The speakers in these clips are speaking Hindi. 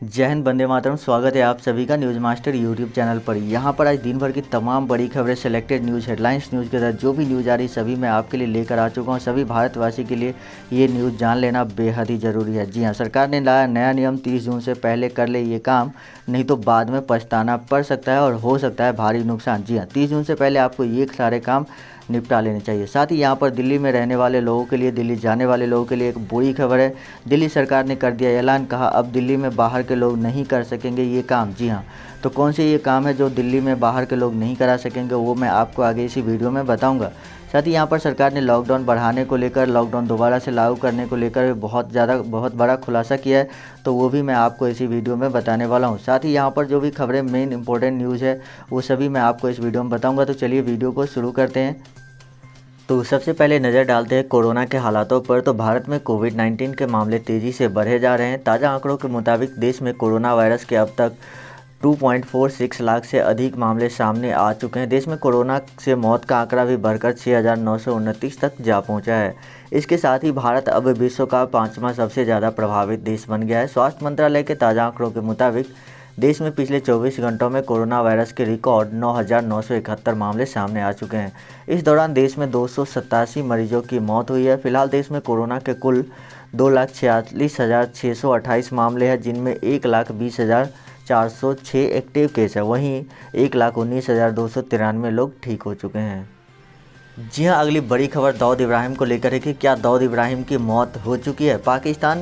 जय हिंद, वंदे मातरम। स्वागत है आप सभी का न्यूज़ मास्टर यूट्यूब चैनल पर। यहाँ पर आज दिन भर की तमाम बड़ी खबरें, सेलेक्टेड न्यूज़, हेडलाइंस न्यूज़ के साथ जो भी न्यूज़ आ रही सभी मैं आपके लिए लेकर आ चुका हूँ। सभी भारतवासी के लिए ये न्यूज़ जान लेना बेहद ही ज़रूरी है। जी हाँ, सरकार ने लाया नया नियम, 30 जून से पहले कर ले ये काम, नहीं तो बाद में पछताना पड़ सकता है और हो सकता है भारी नुकसान। जी हाँ, 30 जून से पहले आपको ये सारे काम निपटा लेने चाहिए। साथ ही यहाँ पर दिल्ली में रहने वाले लोगों के लिए, दिल्ली जाने वाले लोगों के लिए एक बुरी खबर है। दिल्ली सरकार ने कर दिया ऐलान, कहा अब दिल्ली में बाहर के लोग नहीं कर सकेंगे ये काम। जी हाँ, तो कौन से ये काम है जो दिल्ली में बाहर के लोग नहीं करा सकेंगे, वो मैं आपको आगे इसी वीडियो में बताऊंगा। साथ ही यहाँ पर सरकार ने लॉकडाउन बढ़ाने को लेकर, लॉकडाउन दोबारा से लागू करने को लेकर बहुत बड़ा खुलासा किया है, तो वो भी मैं आपको इसी वीडियो में बताने वाला हूँ। साथ ही यहाँ पर जो भी खबरें, मेन इंपॉर्टेंट न्यूज़ है, वो सभी मैं आपको इस वीडियो में बताऊँगा। तो चलिए वीडियो को शुरू करते हैं। तो सबसे पहले नज़र डालते हैं कोरोना के हालातों पर। तो भारत में कोविड-19 के मामले तेज़ी से बढ़े जा रहे हैं। ताज़ा आंकड़ों के मुताबिक देश में कोरोना वायरस के अब तक 2.46 लाख से अधिक मामले सामने आ चुके हैं। देश में कोरोना से मौत का आंकड़ा भी बढ़कर 6,929 तक जा पहुंचा है। इसके साथ ही भारत अब विश्व का 5वां सबसे ज़्यादा प्रभावित देश बन गया है। स्वास्थ्य मंत्रालय के ताज़ा आंकड़ों के मुताबिक देश में पिछले 24 घंटों में कोरोना वायरस के रिकॉर्ड 9,971 मामले सामने आ चुके हैं। इस दौरान देश में 287 मरीजों की मौत हुई है। फिलहाल देश में कोरोना के कुल 2,46,628 मामले हैं, जिनमें 1,20,406 एक्टिव केस है। वहीं 1,19,293 लोग ठीक हो चुके हैं। जी हाँ, अगली बड़ी खबर दाऊद इब्राहिम को लेकर है कि क्या दाऊद इब्राहिम की मौत हो चुकी है। पाकिस्तान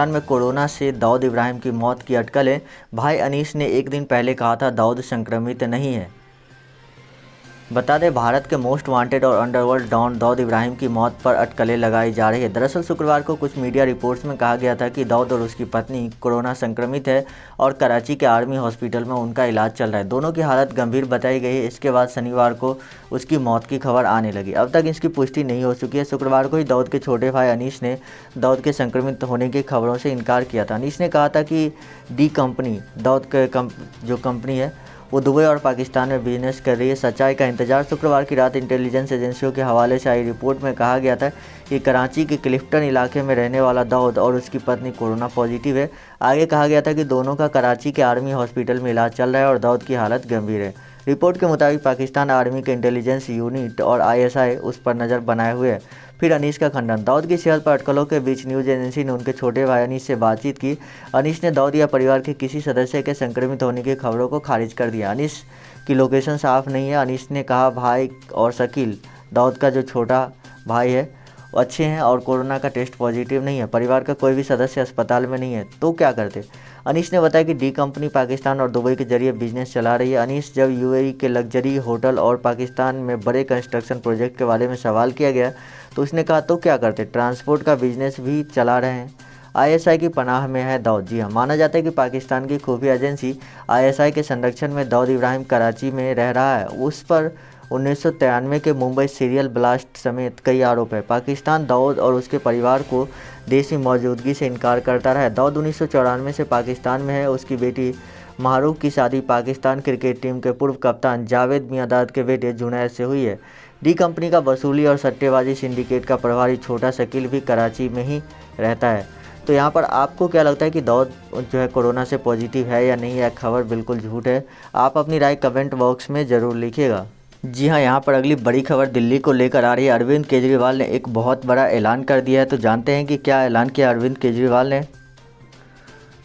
में कोरोना से दाऊद इब्राहिम की मौत की अटकलें। भाई अनीस ने एक दिन पहले कहा था दाऊद संक्रमित नहीं है। बता दें, भारत के मोस्ट वांटेड और अंडरवर्ल्ड डॉन दाऊद इब्राहिम की मौत पर अटकलें लगाई जा रही है। दरअसल शुक्रवार को कुछ मीडिया रिपोर्ट्स में कहा गया था कि दाऊद और उसकी पत्नी कोरोना संक्रमित है और कराची के आर्मी हॉस्पिटल में उनका इलाज चल रहा है। दोनों की हालत गंभीर बताई गई है। इसके बाद शनिवार को उसकी मौत की खबर आने लगी। अब तक इसकी पुष्टि नहीं हो चुकी है। शुक्रवार को ही दाऊद के छोटे भाई अनीस ने दाऊद के संक्रमित होने की खबरों से इनकार किया था। अनीस ने कहा था कि डी कंपनी, दाऊद के जो कंपनी है वो दुबई और पाकिस्तान में बिजनेस कर रही है। सच्चाई का इंतजार। शुक्रवार की रात इंटेलिजेंस एजेंसियों के हवाले से आई रिपोर्ट में कहा गया था कि कराची के क्लिफ्टन इलाके में रहने वाला दाऊद और उसकी पत्नी कोरोना पॉजिटिव है। आगे कहा गया था कि दोनों का कराची के आर्मी हॉस्पिटल में इलाज चल रहा है और दाऊद की हालत गंभीर है। रिपोर्ट के मुताबिक पाकिस्तान आर्मी के इंटेलिजेंस यूनिट और ISI उस पर नज़र बनाए हुए है। फिर अनीस का खंडन। दाऊद की सेहत पर अटकलों के बीच न्यूज़ एजेंसी ने उनके छोटे भाई अनीस से बातचीत की। अनीस ने दाऊद या परिवार के किसी सदस्य के संक्रमित होने की खबरों को खारिज कर दिया। अनीस की लोकेशन साफ नहीं है। अनीस ने कहा, भाई और शकील, दाऊद का जो छोटा भाई है, वो अच्छे हैं और कोरोना का टेस्ट पॉजिटिव नहीं है। परिवार का कोई भी सदस्य अस्पताल में नहीं है, तो क्या करते। अनीस ने बताया कि डी कंपनी पाकिस्तान और दुबई के जरिए बिजनेस चला रही है। अनीस जब UAE के लग्जरी होटल और पाकिस्तान में बड़े कंस्ट्रक्शन प्रोजेक्ट के बारे में सवाल किया गया तो उसने कहा, तो क्या करते, ट्रांसपोर्ट का बिजनेस भी चला रहे हैं। ISI की पनाह में है दाऊद। जी हाँ, माना जाता है कि पाकिस्तान की खुफिया एजेंसी ISI के संरक्षण में दाऊद इब्राहिम कराची में रह रहा है। उस पर 1993 के मुंबई सीरियल ब्लास्ट समेत कई आरोप है। पाकिस्तान दाऊद और उसके परिवार को देश में मौजूदगी से इनकार करता रहा है। दाऊद 1994 से पाकिस्तान में है। उसकी बेटी माहरूफ की शादी पाकिस्तान क्रिकेट टीम के पूर्व कप्तान जावेद मियांदाद के बेटे जुनैद से हुई है। डी कंपनी का वसूली और सट्टेबाजी सिंडिकेट का प्रभारी छोटा शकील भी कराची में ही रहता है। तो यहाँ पर आपको क्या लगता है कि दाऊद जो है कोरोना से पॉजिटिव है या नहीं, यह खबर बिल्कुल झूठ है? आप अपनी राय कमेंट बॉक्स में ज़रूर लिखिएगा। जी हाँ, यहाँ पर अगली बड़ी खबर दिल्ली को लेकर आ रही है। अरविंद केजरीवाल ने एक बहुत बड़ा ऐलान कर दिया है। तो जानते हैं कि क्या ऐलान किया अरविंद केजरीवाल ने।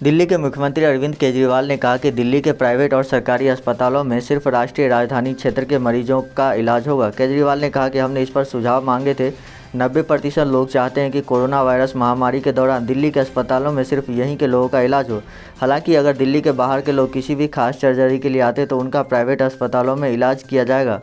दिल्ली के मुख्यमंत्री अरविंद केजरीवाल ने कहा कि दिल्ली के प्राइवेट और सरकारी अस्पतालों में सिर्फ राष्ट्रीय राजधानी क्षेत्र के मरीजों का इलाज होगा। केजरीवाल ने कहा कि हमने इस पर सुझाव मांगे थे। 90% लोग चाहते हैं कि कोरोना वायरस महामारी के दौरान दिल्ली के अस्पतालों में सिर्फ यहीं के लोगों का इलाज हो। हालांकि अगर दिल्ली के बाहर के लोग किसी भी खास सर्जरी के लिए आते तो उनका प्राइवेट अस्पतालों में इलाज किया जाएगा।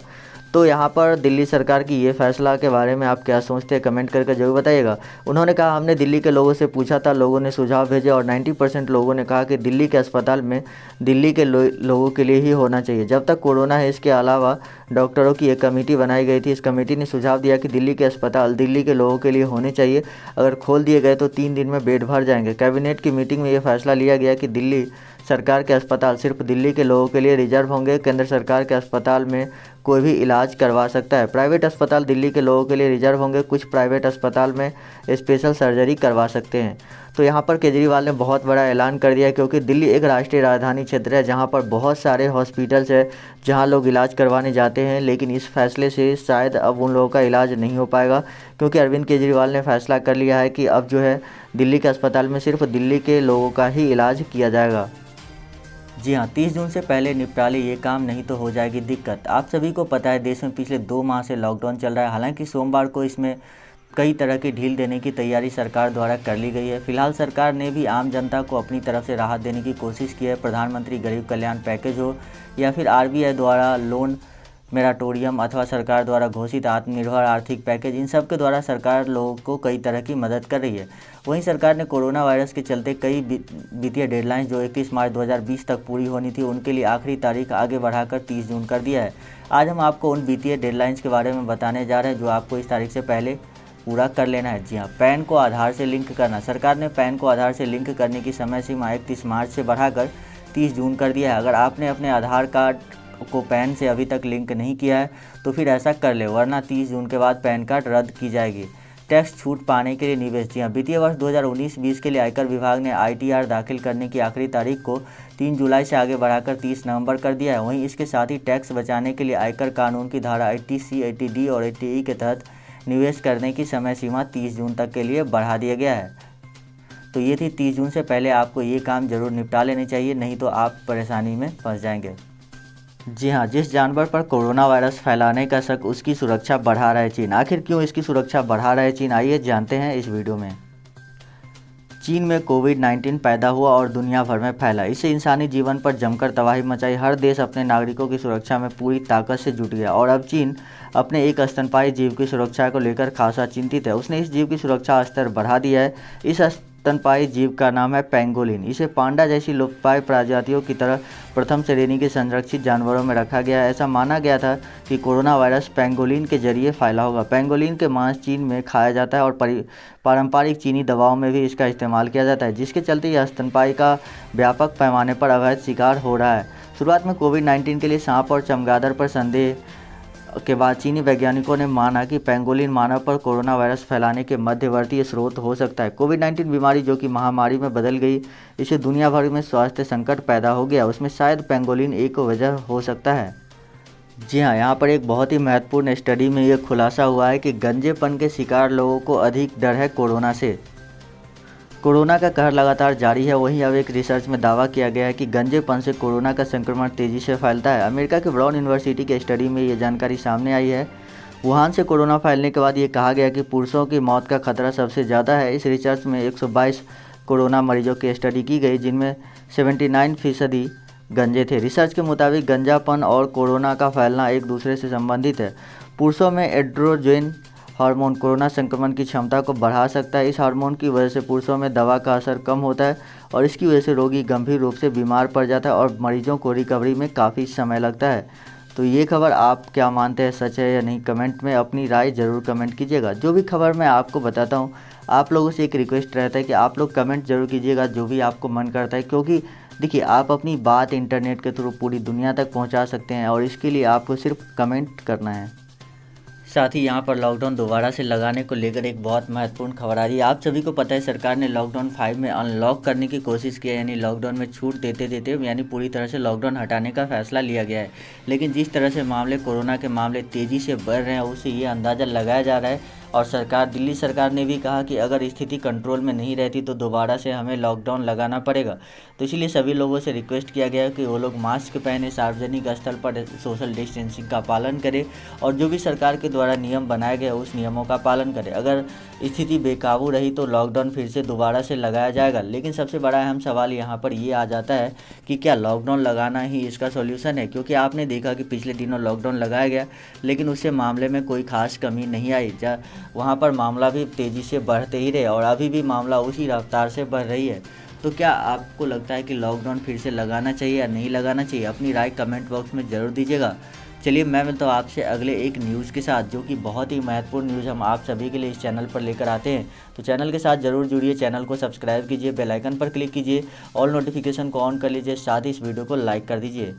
तो यहाँ पर दिल्ली सरकार की ये फैसला के बारे में आप क्या सोचते हैं, कमेंट करके जरूर बताइएगा। उन्होंने कहा, हमने दिल्ली के लोगों से पूछा था, लोगों ने सुझाव भेजे और 90% लोगों ने कहा कि दिल्ली के अस्पताल में दिल्ली के लोगों के लिए ही होना चाहिए जब तक कोरोना है। इसके अलावा डॉक्टरों की एक कमेटी बनाई गई थी। इस कमेटी ने सुझाव दिया कि दिल्ली के अस्पताल दिल्ली के लोगों के लिए होने चाहिए। अगर खोल दिए गए तो 3 दिन में बेड भर जाएंगे। कैबिनेट की मीटिंग में ये फैसला लिया गया कि दिल्ली सरकार के अस्पताल सिर्फ दिल्ली के लोगों के लिए रिजर्व होंगे। केंद्र सरकार के अस्पताल में कोई भी इलाज करवा सकता है। प्राइवेट अस्पताल दिल्ली के लोगों के लिए रिजर्व होंगे, कुछ प्राइवेट अस्पताल में स्पेशल सर्जरी करवा सकते हैं। तो यहाँ पर केजरीवाल ने बहुत बड़ा ऐलान कर दिया, क्योंकि दिल्ली एक राष्ट्रीय राजधानी क्षेत्र है जहाँ पर बहुत सारे हॉस्पिटल्स है जहाँ लोग इलाज करवाने जाते हैं। लेकिन इस फैसले से शायद अब उन लोगों का इलाज नहीं हो पाएगा, क्योंकि अरविंद केजरीवाल ने फैसला कर लिया है कि अब जो है दिल्ली के अस्पताल में सिर्फ दिल्ली के लोगों का ही इलाज किया जाएगा। जी हाँ, 30 जून से पहले निपटा ले ये काम, नहीं तो हो जाएगी दिक्कत। आप सभी को पता है देश में पिछले 2 माह से लॉकडाउन चल रहा है। हालांकि सोमवार को इसमें कई तरह की ढील देने की तैयारी सरकार द्वारा कर ली गई है। फिलहाल सरकार ने भी आम जनता को अपनी तरफ से राहत देने की कोशिश की है। प्रधानमंत्री गरीब कल्याण पैकेज हो या फिर आरबीआई द्वारा लोन मोरेटोरियम अथवा सरकार द्वारा घोषित आत्मनिर्भर आर्थिक पैकेज, इन सब के द्वारा सरकार लोगों को कई तरह की मदद कर रही है। वहीं सरकार ने कोरोना वायरस के चलते कई वित्तीय डेडलाइंस जो 31 मार्च 2020 तक पूरी होनी थी, उनके लिए आखिरी तारीख आगे बढ़ाकर 30 जून कर दिया है। आज हम आपको उन वित्तीय डेडलाइंस के बारे में बताने जा रहे हैं जो आपको इस तारीख से पहले पूरा कर लेना है। जी हाँ, पैन को आधार से लिंक करना। सरकार ने पैन को आधार से लिंक करने की समय सीमा 31 मार्च से बढ़ाकर 30 जून कर दिया है। अगर आपने अपने आधार कार्ड को पैन से अभी तक लिंक नहीं किया है तो फिर ऐसा कर ले, वरना 30 जून के बाद पैन कार्ड रद्द की जाएगी। टैक्स छूट पाने के लिए निवेश। जी हाँ, वित्तीय वर्ष 2019-20 के लिए आयकर विभाग ने ITR दाखिल करने की आखिरी तारीख को 3 जुलाई से आगे बढ़ाकर 30 नवंबर कर दिया है। वहीं इसके साथ ही टैक्स बचाने के लिए आयकर कानून की धारा 80C, 80D और 80E के तहत निवेश करने की समय सीमा 30 जून तक के लिए बढ़ा दिया गया है। तो ये थी 30 जून से पहले आपको ये काम जरूर निपटा लेने चाहिए, नहीं तो आप परेशानी में फंस जाएंगे। जी हाँ, जिस जानवर पर कोरोना वायरस फैलाने का शक, उसकी सुरक्षा बढ़ा रहा है चीन। आखिर क्यों इसकी सुरक्षा बढ़ा रहा है चीन, आइए जानते हैं इस वीडियो में। चीन में कोविड-19 पैदा हुआ और दुनिया भर में फैला। इससे इंसानी जीवन पर जमकर तबाही मचाई। हर देश अपने नागरिकों की सुरक्षा में पूरी ताकत से जुट गया और अब चीन अपने एक स्तनपायी जीव की सुरक्षा को लेकर खासा चिंतित है। उसने इस जीव की सुरक्षा स्तर बढ़ा दिया है। इस स्तनपायी जीव का नाम है पेंगोलिन। इसे पांडा जैसी लुप्तप्राय प्रजातियों की तरह प्रथम श्रेणी के संरक्षित जानवरों में रखा गया है। ऐसा माना गया था कि कोरोना वायरस पेंगोलिन के जरिए फैला होगा। पेंगोलिन के मांस चीन में खाया जाता है और पारंपरिक चीनी दवाओं में भी इसका इस्तेमाल किया जाता है, जिसके चलते यह स्तनपायी का व्यापक पैमाने पर अवैध शिकार हो रहा है। शुरुआत में कोविड-19 के लिए सांप और चमगादड़ पर संदेह के बाद चीनी वैज्ञानिकों ने माना कि पेंगोलिन मानव पर कोरोना वायरस फैलाने के मध्यवर्ती स्रोत हो सकता है। कोविड-19 बीमारी जो कि महामारी में बदल गई, इससे दुनिया भर में स्वास्थ्य संकट पैदा हो गया, उसमें शायद पेंगोलिन एक वजह हो सकता है। जी हाँ, यहाँ पर एक बहुत ही महत्वपूर्ण स्टडी में यह खुलासा हुआ है कि गंजेपन के शिकार लोगों को अधिक डर है कोरोना से। कोरोना का कहर लगातार जारी है। वहीं अब एक रिसर्च में दावा किया गया है कि गंजेपन से कोरोना का संक्रमण तेजी से फैलता है। अमेरिका के ब्राउन यूनिवर्सिटी के स्टडी में ये जानकारी सामने आई है। वुहान से कोरोना फैलने के बाद ये कहा गया कि पुरुषों की मौत का खतरा सबसे ज़्यादा है। इस रिसर्च में 122 कोरोना मरीजों की स्टडी की गई, जिनमें 79% गंजे थे। रिसर्च के मुताबिक गंजापन और कोरोना का फैलना एक दूसरे से संबंधित है। पुरुषों में एड्रोजेन हार्मोन कोरोना संक्रमण की क्षमता को बढ़ा सकता है। इस हार्मोन की वजह से पुरुषों में दवा का असर कम होता है और इसकी वजह से रोगी गंभीर रूप से बीमार पड़ जाता है और मरीजों को रिकवरी में काफ़ी समय लगता है। तो ये खबर आप क्या मानते हैं, सच है या नहीं, कमेंट में अपनी राय ज़रूर कमेंट कीजिएगा। जो भी खबर मैं आपको बताता हूँ, आप लोगों से एक रिक्वेस्ट रहता है कि आप लोग कमेंट जरूर कीजिएगा जो भी आपको मन करता है, क्योंकि देखिए आप अपनी बात इंटरनेट के थ्रू पूरी दुनिया तक पहुँचा सकते हैं और इसके लिए आपको सिर्फ कमेंट करना है। साथ ही यहाँ पर लॉकडाउन दोबारा से लगाने को लेकर एक बहुत महत्वपूर्ण खबर आ रही है। आप सभी को पता है सरकार ने लॉकडाउन 5 में अनलॉक करने की कोशिश की है, यानी लॉकडाउन में छूट देते देते यानी पूरी तरह से लॉकडाउन हटाने का फैसला लिया गया है। लेकिन जिस तरह से मामले कोरोना के मामले तेज़ी से बढ़ रहे हैं, उससे ये अंदाज़ा लगाया जा रहा है और दिल्ली सरकार ने भी कहा कि अगर स्थिति कंट्रोल में नहीं रहती तो दोबारा से हमें लॉकडाउन लगाना पड़ेगा। तो इसलिए सभी लोगों से रिक्वेस्ट किया गया है कि वो लोग मास्क पहने, सार्वजनिक स्थल पर सोशल डिस्टेंसिंग का पालन करें और जो भी सरकार के द्वारा नियम बनाए गए उस नियमों का पालन करें। अगर स्थिति बेकाबू रही तो लॉकडाउन फिर से दोबारा से लगाया जाएगा। लेकिन सबसे बड़ा अहम सवाल यहाँ पर ये आ जाता है कि क्या लॉकडाउन लगाना ही इसका सॉल्यूशन है, क्योंकि आपने देखा कि पिछले दिनों लॉकडाउन लगाया गया लेकिन उससे मामले में कोई खास कमी नहीं आई। वहाँ पर मामला भी तेज़ी से बढ़ते ही रहे और अभी भी मामला उसी रफ्तार से बढ़ रही है। तो क्या आपको लगता है कि लॉकडाउन फिर से लगाना चाहिए या नहीं लगाना चाहिए? अपनी राय कमेंट बॉक्स में ज़रूर दीजिएगा। चलिए मैं मिलता हूँ आपसे अगले एक न्यूज़ के साथ, जो कि बहुत ही महत्वपूर्ण न्यूज़ हम आप सभी के लिए इस चैनल पर लेकर आते हैं। तो चैनल के साथ ज़रूर जुड़िए, चैनल को सब्सक्राइब कीजिए, बेल आइकन पर क्लिक कीजिए, ऑल नोटिफिकेशन को ऑन कर लीजिए, साथ ही इस वीडियो को लाइक कर दीजिए।